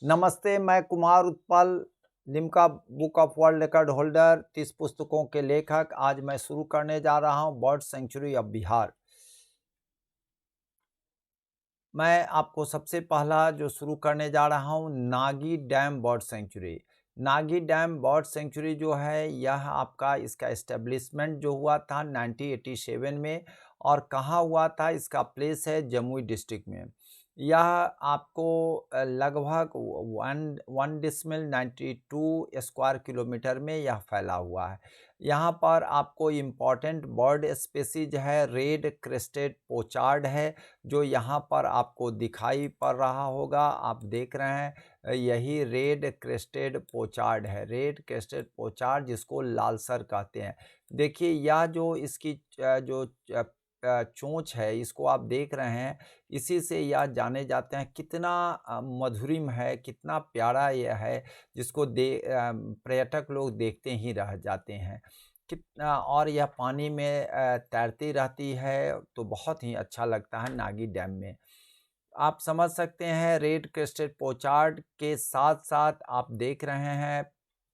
नमस्ते, मैं Kumar Utpal, Limca book of world record holder, 30 पुस्तकों के लेखक। आज मैं शुरू करने जा रहा हूँ बर्ड सेंचुरी ऑफ बिहार। मैं आपको सबसे पहला जो शुरू करने जा रहा हूँ, Nagi dam bird sanctuary. Nagi dam bird sanctuary जो है, यह आपका इसका एस्टेब्लिशमेंट जो हुआ था 1987 में, और कहाँ हुआ था, इसका प्लेस है जमुई डिस्ट्रिक्ट में। यह आपको लगभग one one decimal 92 square kilometre में यह फैला हुआ है। यहाँ पर आपको इम्पॉर्टेंट बर्ड स्पेसीज है, रेड क्रेस्टेड पोचार्ड है, जो यहाँ पर आपको दिखाई पड़ रहा होगा। आप देख रहे हैं, यही रेड क्रेस्टेड पोचार्ड है। रेड क्रेस्टेड पोचार्ड जिसको लालसर कहते हैं। देखिए, यह जो इसकी चोंच है, इसको आप देख रहे हैं, इसी से यह जाने जाते हैं कितना मधुरिम है, कितना प्यारा यह है, जिसको पर्यटक लोग देखते ही रह जाते हैं। कितना और यह पानी में तैरती रहती है, तो बहुत ही अच्छा लगता है नागी डैम में। आप समझ सकते हैं, रेड क्रेस्टेड पोचार्ड के साथ-साथ आप देख रहे हैं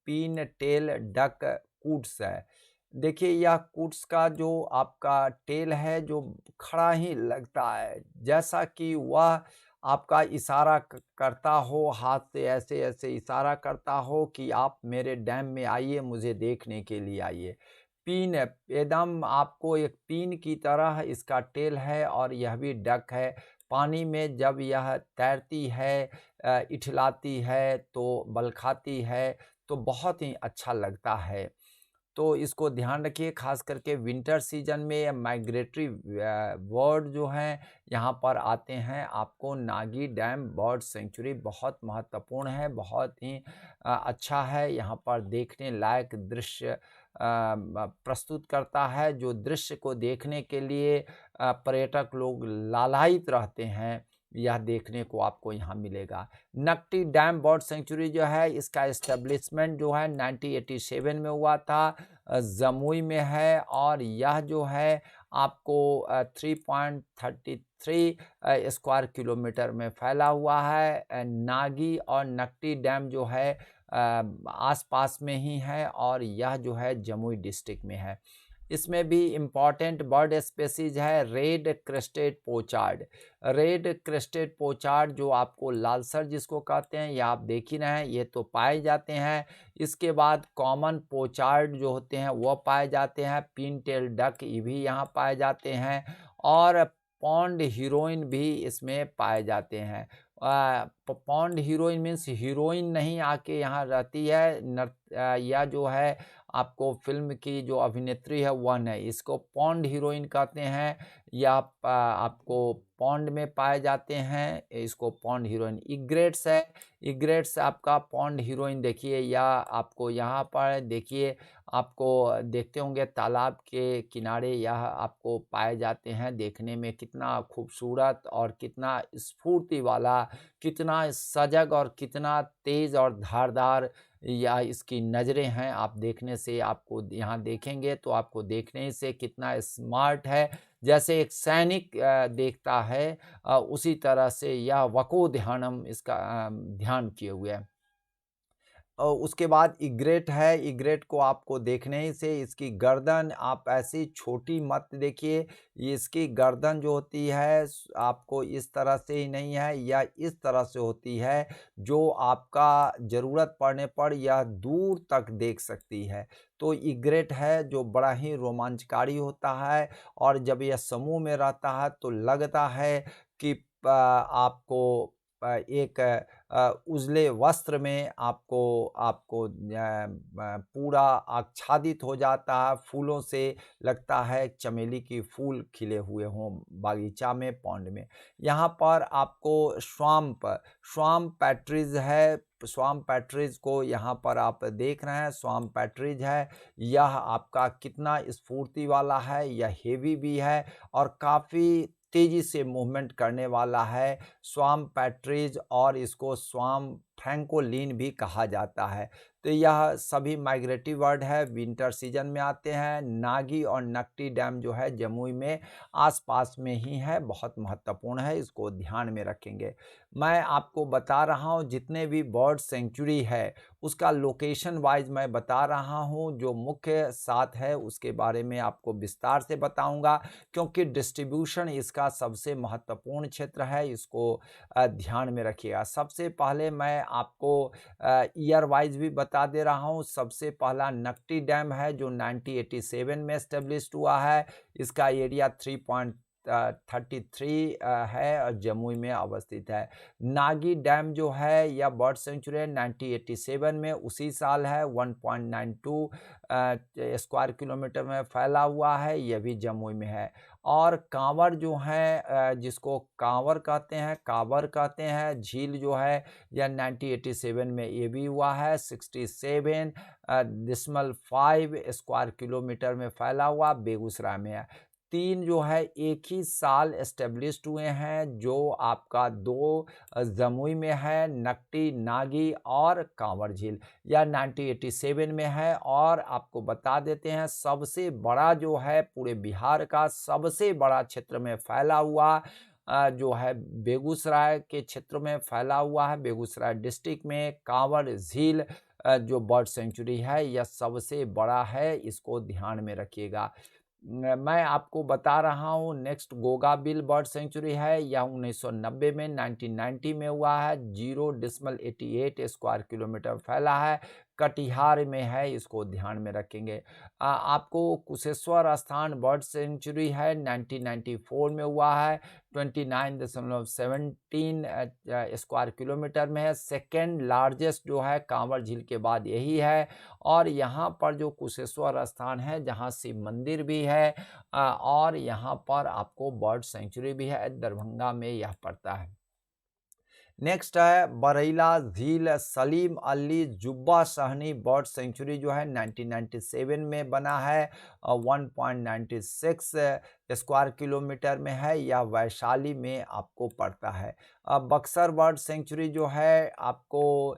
पिन टेल डक कूट्स है। देखिए, यह कूट्स का जो आपका टेल है, जो खड़ा ही लगता है, जैसा कि वह आपका इशारा करता हो, हाथ से ऐसे-ऐसे इशारा करता हो कि आप मेरे डैम में आइए, मुझे देखने के लिए आइए। पिन एकदम आपको एक पिन की तरह इसका टेल है, और यह भी डक है। पानी में जब यह तैरती है, इठलाती है, तो बल खाती है, तो बहुत ही अच्छा लगता है। तो इसको ध्यान रखिए, खास करके विंटर सीजन में माइग्रेटरी बर्ड जो हैं यहाँ पर आते हैं। आपको नागी डैम बर्ड सेंचुरी बहुत महत्वपूर्ण है, बहुत ही अच्छा है। यहाँ पर देखने लायक दृश्य प्रस्तुत करता है, जो दृश्य को देखने के लिए पर्यटक लोग लालायित रहते हैं। यह देखने को आपको यहाँ मिलेगा। नकटी डैम बर्ड सेंचुरी जो है, इसका एस्टेब्लिशमेंट जो है 1987 में हुआ था, जमुई में है, और यह जो है आपको 3.33 स्क्वायर किलोमीटर में फैला हुआ है। नागी और नकटी डैम जो है आसपास में ही है, और यह जो है जमुई डिस्ट्रिक्ट में है। इसमें भी इम्पॉर्टेंट बर्ड स्पेसीज है red crested pochard. Red crested pochard जो आपको लालसर जिसको कहते हैं, ये आप देख ही रहे हैं, ये तो पाए जाते हैं। इसके बाद कॉमन पोचार्ड जो होते हैं वो पाए जाते हैं। पिन टेल डक ये भी यहाँ पाए जाते हैं, और पॉन्ड हीरोइन भी इसमें पाए जाते हैं। पॉन्ड हीरोइन मीन्स हीरोइन नहीं आके यहाँ रहती है, यह जो है आपको फिल्म की जो अभिनेत्री है वह नहीं, इसको पॉन्ड हीरोइन कहते हैं, या आपको पॉन्ड में पाए जाते हैं, इसको पॉन्ड हीरोइन। इग्रेट्स है, इग्रेट्स आपका पॉन्ड हीरोइन देखिए, या आपको यहाँ पर देखिए, आपको देखते होंगे तालाब के किनारे यह आपको पाए जाते हैं। देखने में कितना खूबसूरत और कितना स्फूर्ति वाला, कितना सजग और कितना तेज और धारदार या इसकी नज़रें हैं। आप देखने से, आपको यहाँ देखेंगे तो आपको देखने से कितना स्मार्ट है, जैसे एक सैनिक देखता है, उसी तरह से यह वको ध्यानम इसका ध्यान किए हुए है। उसके बाद इग्रेट है, इग्रेट को आपको देखने ही से इसकी गर्दन आप ऐसी छोटी मत देखिए, इसकी गर्दन जो होती है आपको इस तरह से ही नहीं है, या इस तरह से होती है, जो आपका ज़रूरत पड़ने पर यह दूर तक देख सकती है। तो इग्रेट है जो बड़ा ही रोमांचकारी होता है, और जब यह समूह में रहता है तो लगता है कि आपको एक उजले वस्त्र में आपको आपको पूरा आच्छादित हो जाता है फूलों से, लगता है चमेली की फूल खिले हुए हों बागीचा में, पॉन्ड में। यहाँ पर आपको स्वाम्प स्वाम्प पैट्रीज है, स्वाम्प पैट्रीज को यहाँ पर आप देख रहे हैं, स्वाम्प पैट्रीज है। यह आपका कितना स्फूर्ति वाला है, यह हेवी भी है, और काफ़ी तेज़ी से मूवमेंट करने वाला है। स्वाम्प पैट्रीज, और इसको स्वाम्प फ्रैंकोलिन भी कहा जाता है। तो यह सभी माइग्रेटरी बर्ड है, विंटर सीजन में आते हैं। नागी और नकटी डैम जो है जमुई में आसपास में ही है, बहुत महत्वपूर्ण है, इसको ध्यान में रखेंगे। मैं आपको बता रहा हूँ जितने भी बर्ड सेंचुरी है उसका लोकेशन वाइज मैं बता रहा हूँ, जो मुख्य 7 है उसके बारे में आपको विस्तार से बताऊंगा, क्योंकि डिस्ट्रीब्यूशन इसका सबसे महत्वपूर्ण क्षेत्र है, इसको ध्यान में रखिएगा। सबसे पहले मैं आपको ईयर वाइज भी बता दे रहा हूँ। सबसे पहला नकटी डैम है जो 1987 में एस्टेब्लिश्ड हुआ है। इसका एरिया 3.33 है और जमुई में अवस्थित है। नागी डैम जो है यह बर्ड सेंचुरी 1987 में उसी साल है, 1.92 स्क्वायर किलोमीटर में फैला हुआ है, यह भी जमुई में है। और कांवर जो है जिसको कांवर कहते हैं, कांवर कहते हैं, झील जो है यह 1987 में ये भी हुआ है, 67.5 स्क्वायर किलोमीटर में फैला हुआ, बेगूसराय में है। 3 जो है एक ही साल एस्टेब्लिश्ड हुए हैं, जो आपका 2 जमुई में है, नकटी, नागी और कांवर झील, यह 1987 में है। और आपको बता देते हैं सबसे बड़ा जो है पूरे बिहार का सबसे बड़ा क्षेत्र में फैला हुआ जो है बेगूसराय के क्षेत्र में फैला हुआ है। बेगूसराय डिस्ट्रिक्ट में कांवर झील जो बर्ड सेंचुरी है यह सबसे बड़ा है, इसको ध्यान में रखिएगा। मैं आपको बता रहा हूँ नेक्स्ट गोगाबिल बर्ड सेंचुरी है, यह 1990 में 1990 में हुआ है, 0.88 स्क्वायर किलोमीटर फैला है, कटिहार में है, इसको ध्यान में रखेंगे। आपको कुशेश्वर स्थान बर्ड सेंचुरी है 1994 में हुआ है, 29.17 स्क्वायर किलोमीटर में है। सेकेंड लार्जेस्ट जो है कांवर झील के बाद यही है। और यहाँ पर जो कुशेश्वर स्थान है जहाँ शिव मंदिर भी है और यहाँ पर आपको बर्ड सेंचुरी भी है, दरभंगा में यह पड़ता है। नेक्स्ट है बरैला झील सलीम अली जुब्बा सहनी बर्ड सेंचुरी जो है 1997 में बना है, 1.96 स्क्वायर किलोमीटर में है, यह वैशाली में आपको पड़ता है। बक्सर बर्ड सेंचुरी जो है आपको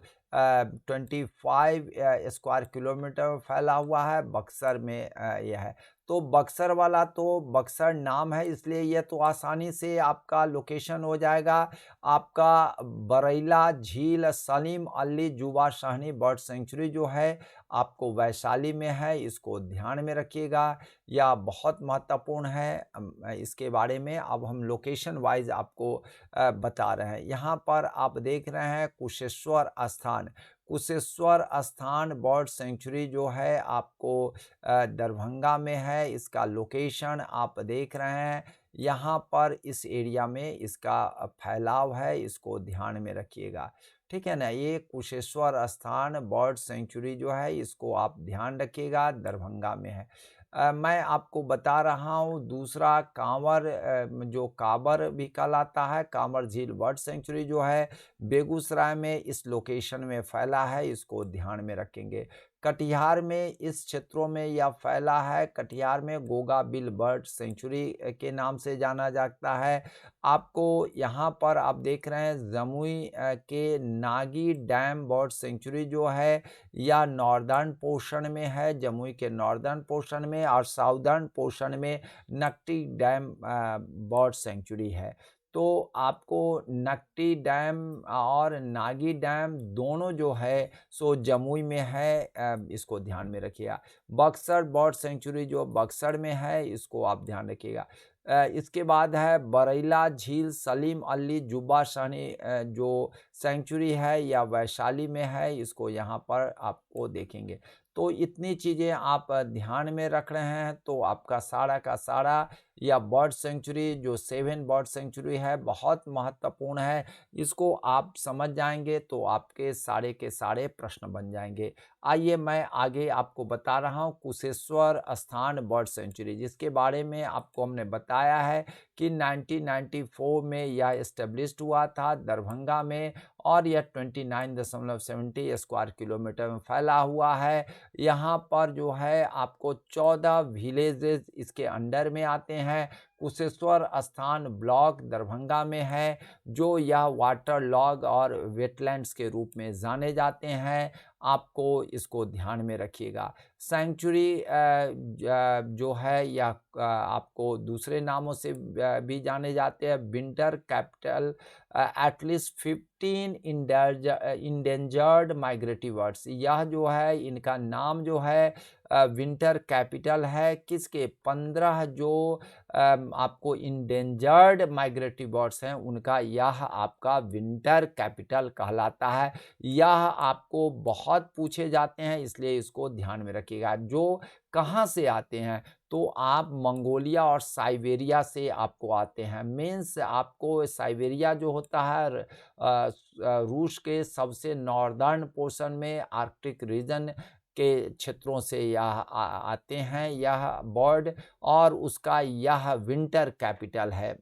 25 स्क्वायर किलोमीटर में फैला हुआ है, बक्सर में यह है। तो बक्सर वाला तो बक्सर नाम है इसलिए यह तो आसानी से आपका लोकेशन हो जाएगा। आपका बरैला झील सलीम अली जुबा शाहनी बर्ड सेंचुरी जो है आपको वैशाली में है, इसको ध्यान में रखिएगा, यह बहुत महत्वपूर्ण है। इसके बारे में अब हम लोकेशन वाइज आपको बता रहे हैं। यहाँ पर आप देख रहे हैं कुशेश्वर स्थान, कुशेश्वर स्थान बर्ड सेंचुरी जो है आपको दरभंगा में है, इसका लोकेशन आप देख रहे हैं। यहाँ पर इस एरिया में इसका फैलाव है, इसको ध्यान में रखिएगा, ठीक है ना। ये कुशेश्वर स्थान बर्ड सेंचुरी जो है इसको आप ध्यान रखिएगा, दरभंगा में है। मैं आपको बता रहा हूँ दूसरा कांवर जो काबर भी कहलाता है, कांवर झील बर्ड सेंचुरी जो है बेगूसराय में इस लोकेशन में फैला है, इसको ध्यान में रखेंगे। कटिहार में इस क्षेत्रों में यह फैला है, कटिहार में गोगाबिल बर्ड सेंचुरी के नाम से जाना जाता है। आपको यहाँ पर आप देख रहे हैं जमुई के नागी डैम बर्ड सेंचुरी जो है या नॉर्दर्न पोर्शन में है, जमुई के नॉर्दर्न पोर्शन में, और साउदर्न पोर्शन में नकटी डैम बर्ड सेंचुरी है। तो आपको नकटी डैम और नागी डैम दोनों जो है सो जमुई में है, इसको ध्यान में रखिएगा। बक्सर बर्ड सेंचुरी जो बक्सर में है, इसको आप ध्यान रखिएगा। इसके बाद है बरैला झील सलीम अली जुब्बा शाहनी जो सेंचुरी है या वैशाली में है, इसको यहाँ पर आपको देखेंगे। तो इतनी चीज़ें आप ध्यान में रख रहे हैं तो आपका सारा का सारा या बर्ड सेंचुरी जो 7 बर्ड सेंचुरी है बहुत महत्वपूर्ण है। इसको आप समझ जाएंगे तो आपके सारे के सारे प्रश्न बन जाएंगे। आइए मैं आगे आपको बता रहा हूँ कुशेश्वर स्थान बर्ड सेंचुरी, जिसके बारे में आपको हमने बताया है कि 1994 में यह एस्टेब्लिश्ड हुआ था दरभंगा में, और यह 29.70 स्क्वायर किलोमीटर में फैला हुआ है। यहाँ पर जो है आपको 14 विलेजेस इसके अंडर में आते हैं। कुशेश्वर स्थान ब्लॉक दरभंगा में है, जो यह वाटर लॉग और वेटलैंड्स के रूप में जाने जाते हैं। आपको इसको ध्यान में रखिएगा। सैंक्चुरी जो है यह आपको दूसरे नामों से भी जाने जाते हैं। Winter capital at least 15 endangered migratory birds, यह जो है इनका नाम जो है विंटर कैपिटल है किसके, 15 जो आपको इंडेंजर्ड माइग्रेटरी बर्ड्स हैं उनका यह आपका विंटर कैपिटल कहलाता है। यह आपको बहुत पूछे जाते हैं, इसलिए इसको ध्यान में रखिएगा। जो कहाँ से आते हैं, तो आप मंगोलिया और साइबेरिया से आपको आते हैं। मीन्स आपको साइबेरिया जो होता है रूस के सबसे नॉर्दर्न पोर्शन में आर्कटिक रीजन के क्षेत्रों से यह आते हैं यह बर्ड, और उसका यह विंटर कैपिटल है।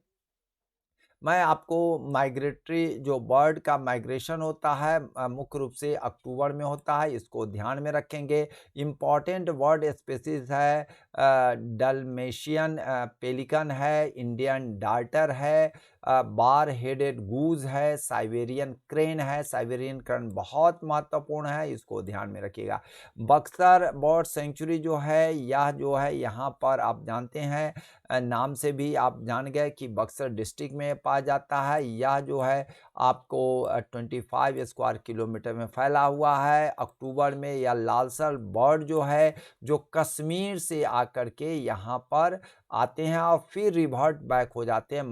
मैं आपको माइग्रेटरी जो बर्ड का माइग्रेशन होता है मुख्य रूप से अक्टूबर में होता है, इसको ध्यान में रखेंगे। इम्पॉर्टेंट बर्ड स्पीसीज है डलमेशियन पेलिकन है, इंडियन डार्टर है, बार हेडेड गूज है, साइबेरियन क्रेन है। साइबेरियन क्रेन बहुत महत्वपूर्ण है, इसको ध्यान में रखिएगा। बक्सर बर्ड सेंचुरी जो है यह जो है यहाँ पर आप जानते हैं नाम से भी आप जान गए कि बक्सर डिस्ट्रिक्ट में पाया जाता है। यह जो है आपको 25 स्क्वायर किलोमीटर में फैला हुआ है। अक्टूबर में यह लालसर बर्ड जो है जो कश्मीर से आकर के यहाँ पर आते हैं और फिर रिवर्ट बैक हो जाते हैं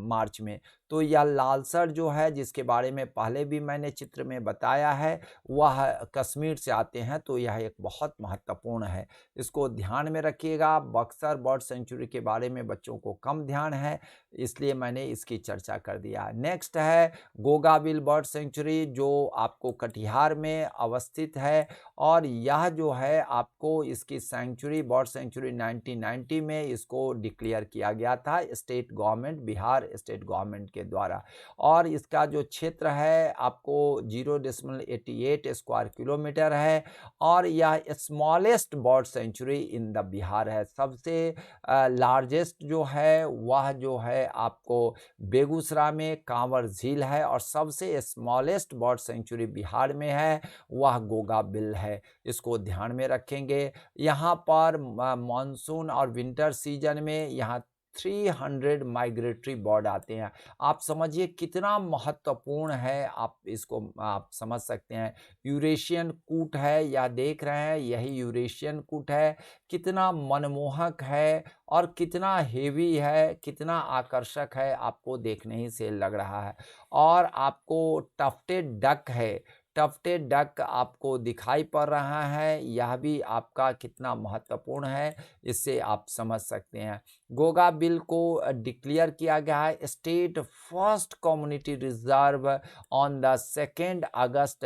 मार्च में। तो यह लालसर जो है जिसके बारे में पहले भी मैंने चित्र में बताया है, वह कश्मीर से आते हैं, तो यह एक बहुत महत्वपूर्ण है, इसको ध्यान में रखिएगा। बक्सर बर्ड सेंचुरी के बारे में बच्चों को कम ध्यान है, इसलिए मैंने इसकी चर्चा कर दिया। नेक्स्ट है गोगाबिल बर्ड सेंचुरी, जो आपको कटिहार में अवस्थित है, और यह जो है आपको इसकी सेंचुरी बर्ड सेंचुरी 1990 में इसको डिक्लेयर किया गया था state government, Bihar state government के द्वारा। और इसका जो क्षेत्र है आपको 0.88 स्क्वायर किलोमीटर है, और यह smallest bird sanctuary in the Bihar है। सबसे लार्जेस्ट जो है वह जो है आपको बेगूसराय में कांवर झील है, और सबसे स्मॉलेस्ट बर्ड सेंचुरी बिहार में है, वह गोगाबिल है, इसको ध्यान में रखेंगे। यहाँ पर मानसून और विंटर सीजन में यहाँ 300 माइग्रेटरी बर्ड आते हैं। आप समझिए कितना महत्वपूर्ण है, आप इसको आप समझ सकते हैं। यूरेशियन कूट है, यह देख रहे हैं, यही यूरेशियन कूट है। कितना मनमोहक है और कितना हेवी है, कितना आकर्षक है, आपको देखने ही से लग रहा है। और आपको टफ्टेड डक है, टफ्टेड डक आपको दिखाई पड़ रहा है, यह भी आपका कितना महत्वपूर्ण है, इससे आप समझ सकते हैं। गोगाबिल को डिक्लेयर किया गया है state first community reserve on the 2 अगस्त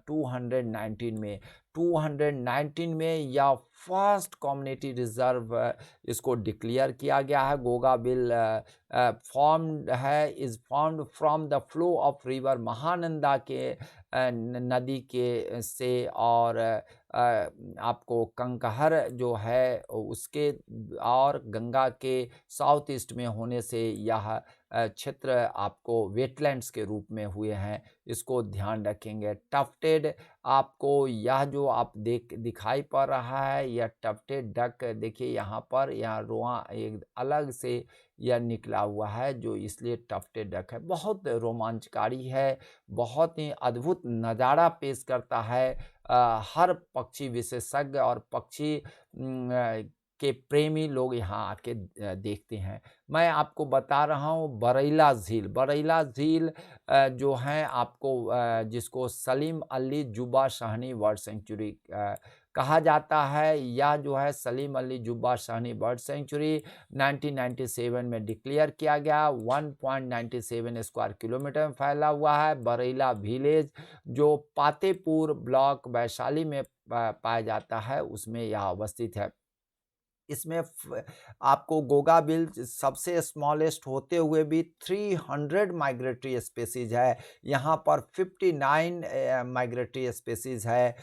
219 में। 219 में यह फर्स्ट कम्युनिटी रिजर्व इसको डिक्लेयर किया गया है। गोगाबिल फॉर्म्ड है, is formed from the flow of river Mahananda के नदी के से, और आपको कंकहर जो है उसके और गंगा के साउथ ईस्ट में होने से यह क्षेत्र आपको वेटलैंड्स के रूप में हुए हैं, इसको ध्यान रखेंगे। टफ्टेड आपको यह जो आप दिखाई पड़ रहा है, यह टफ्टेड डक देखिए यहाँ पर, यहाँ रोआ एक अलग से यह निकला हुआ है, जो इसलिए टफ्टेड डक है। बहुत रोमांचकारी है, बहुत ही अद्भुत नज़ारा पेश करता है। हर पक्षी विशेषज्ञ और पक्षी के प्रेमी लोग यहाँ आके देखते हैं। मैं आपको बता रहा हूँ बरैला झील। बरैला झील जो है आपको जिसको सलीम अली जुबा शाहनी बर्ड सेंचुरी कहा जाता है। यह जो है सलीम अली जुब्बा शाहनी बर्ड सेंचुरी 1997 में डिक्लेयर किया गया। 1.97 स्क्वायर किलोमीटर में फैला हुआ है। बरेला विलेज जो पातेपुर ब्लॉक वैशाली में पाया जाता है, उसमें यह अवस्थित है। इसमें आपको गोगा बिल सबसे स्मॉलेस्ट होते हुए भी 300 माइग्रेटरी स्पेसीज है। यहाँ पर 59 माइग्रेटरी स्पेसीज है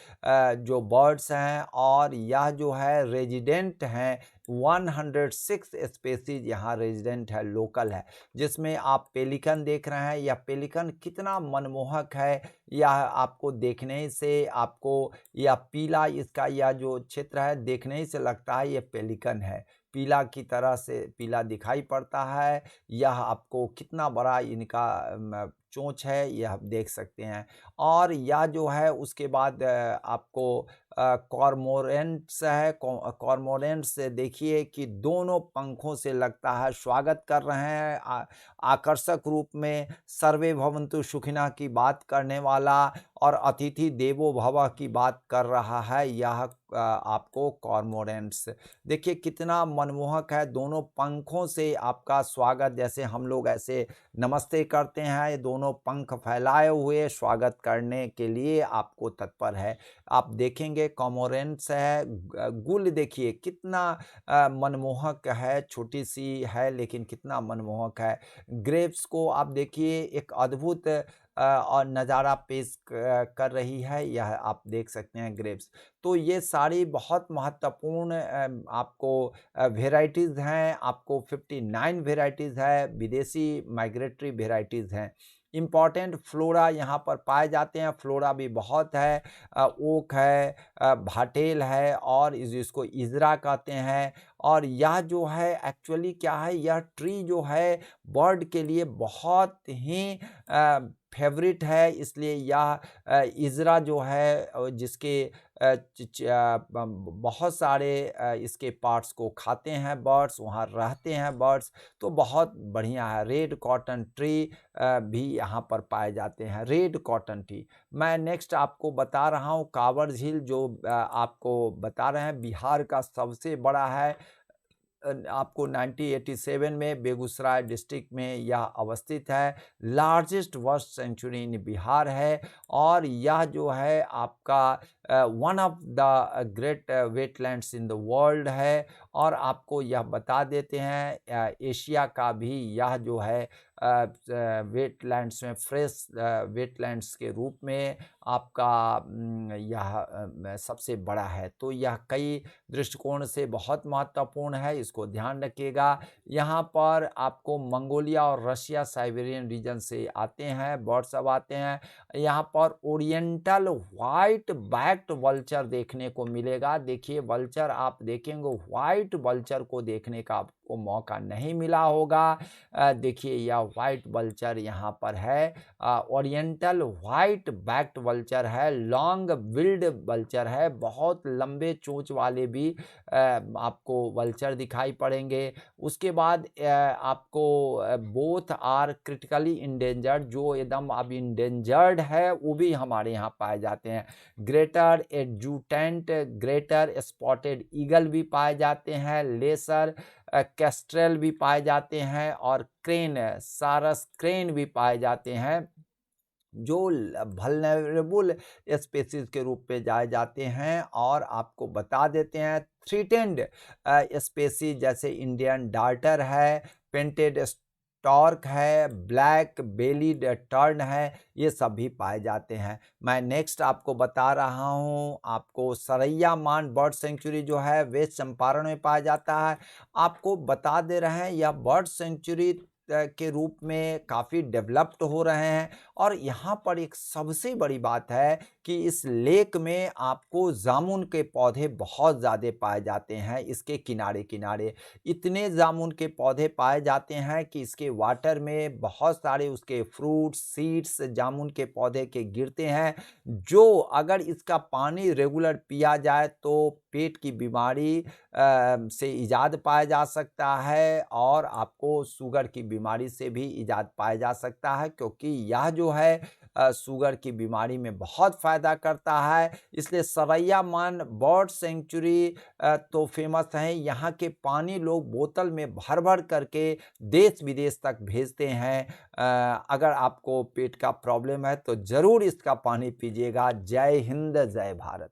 जो बर्ड्स हैं, और यह जो है रेजिडेंट हैं 106 स्पेसीज यहाँ रेजिडेंट है, लोकल है, जिसमें आप पेलिकन देख रहे हैं। यह पेलिकन कितना मनमोहक है, यह आपको देखने से आपको यह पीला इसका यह जो क्षेत्र है देखने ही से लगता है ये पेलिकन है, पीला की तरह से पीला दिखाई पड़ता है। यह आपको कितना बड़ा इनका चोंच है यह आप देख सकते हैं। और यह जो है उसके बाद आपको कॉर्मोरेंट्स है। कॉर्मोरेंट्स से देखिए कि दोनों पंखों से लगता है स्वागत कर रहे हैं आकर्षक रूप में। सर्वे भवन्तु सुखिनः की बात करने वाला और अतिथि देवो भव की बात कर रहा है यह आपको कॉर्मोरेंट्स। देखिए कितना मनमोहक है, दोनों पंखों से आपका स्वागत, जैसे हम लोग ऐसे नमस्ते करते हैं, ये दोनों पंख फैलाए हुए स्वागत करने के लिए आपको तत्पर है। आप देखेंगे कॉर्मोरेंट्स है। गुल देखिए कितना मनमोहक है, छोटी सी है लेकिन कितना मनमोहक है। ग्रेप्स को आप देखिए एक अद्भुत और नज़ारा पेश कर रही है, यह आप देख सकते हैं ग्रेप्स। तो ये सारी बहुत महत्वपूर्ण आपको वेराइटीज़ हैं। आपको 59 वेराइटीज़ है, विदेशी माइग्रेटरी वेराइटीज़ हैं। इम्पॉर्टेंट फ्लोरा यहाँ पर पाए जाते हैं, फ्लोरा भी बहुत है। ओक है, भाटेल है, और जिसको इजरा कहते हैं। और यह जो है एक्चुअली क्या है, यह ट्री जो है बर्ड के लिए बहुत ही फेवरेट है, इसलिए यह इजरा जो है जिसके बहुत सारे इसके पार्ट्स को खाते हैं बर्ड्स, वहाँ रहते हैं बर्ड्स, तो बहुत बढ़िया है। रेड कॉटन ट्री भी यहाँ पर पाए जाते हैं, रेड कॉटन ट्री। मैं नेक्स्ट आपको बता रहा हूँ कांवर झील, जो आपको बता रहे हैं बिहार का सबसे बड़ा है। आपको 1987 में बेगूसराय डिस्ट्रिक्ट में यह अवस्थित है। लार्जेस्ट बर्ड सेंचुरी इन बिहार है, और यह जो है आपका one of the great wetlands in the world है। और आपको यह बता देते हैं एशिया का भी यह जो है वेटलैंड्स में फ्रेश वेटलैंड्स के रूप में आपका यह सबसे बड़ा है। तो यह कई दृष्टिकोण से बहुत महत्वपूर्ण है, इसको ध्यान रखिएगा। यहाँ पर आपको मंगोलिया और रशिया साइबेरियन रीजन से आते हैं बर्ड सब आते हैं। यहाँ पर ओरिएंटल वाइट बैक्ड वल्चर देखने को मिलेगा। देखिए वल्चर आप देखेंगे, वाइट वल्चर को देखने का आपको मौका नहीं मिला होगा। देखिए यह वाइट वल्चर यहाँ पर है, ओरिएंटल वाइट बैक्ड वल्चर है, लॉन्ग बिल्ड वल्चर है, बहुत लंबे चोंच वाले भी आपको वल्चर दिखाई पड़ेंगे। उसके बाद आपको बोथ आर क्रिटिकली इंडेंजर्ड, जो एकदम अब इंडेंजर्ड है वो भी हमारे यहाँ पाए जाते हैं। Greater adjutant greater spotted eagle भी पाए जाते हैं, लेसर कैस्ट्रेल भी पाए जाते हैं, और क्रेन सारस क्रेन भी पाए जाते हैं, जो वल्नरेबल स्पेसीज के रूप में जाए जाते हैं। और आपको बता देते हैं थ्रीटेंड स्पेसीज जैसे इंडियन डार्टर है, पेंटेड स्टॉर्क है, ब्लैक बेलीड टर्न है, ये सब भी पाए जाते हैं। मैं नेक्स्ट आपको बता रहा हूँ, आपको सरैया मान बर्ड सेंचुरी जो है वेस्ट चंपारण में पाया जाता है। आपको बता दे रहे हैं यह बर्ड सेंचुरी के रूप में काफ़ी डेवलप्ड हो रहे हैं। और यहाँ पर एक सबसे बड़ी बात है कि इस लेक में आपको जामुन के पौधे बहुत ज़्यादा पाए जाते हैं। इसके किनारे किनारे इतने जामुन के पौधे पाए जाते हैं कि इसके वाटर में बहुत सारे उसके फ्रूट्स सीड्स जामुन के पौधे के गिरते हैं, जो अगर इसका पानी रेगुलर पिया जाए तो पेट की बीमारी से इजाद पाया जा सकता है, और आपको शुगर की बीमारी से भी इजाद पाया जा सकता है, क्योंकि यह जो है शुगर की बीमारी में बहुत फ़ायदा करता है। इसलिए सरैया मान बर्ड सेंचुरी तो फ़ेमस है। यहाँ के पानी लोग बोतल में भर-भर करके देश-विदेश तक भेजते हैं। अगर आपको पेट का प्रॉब्लम है तो ज़रूर इसका पानी पीजिएगा। जय हिंद, जय भारत।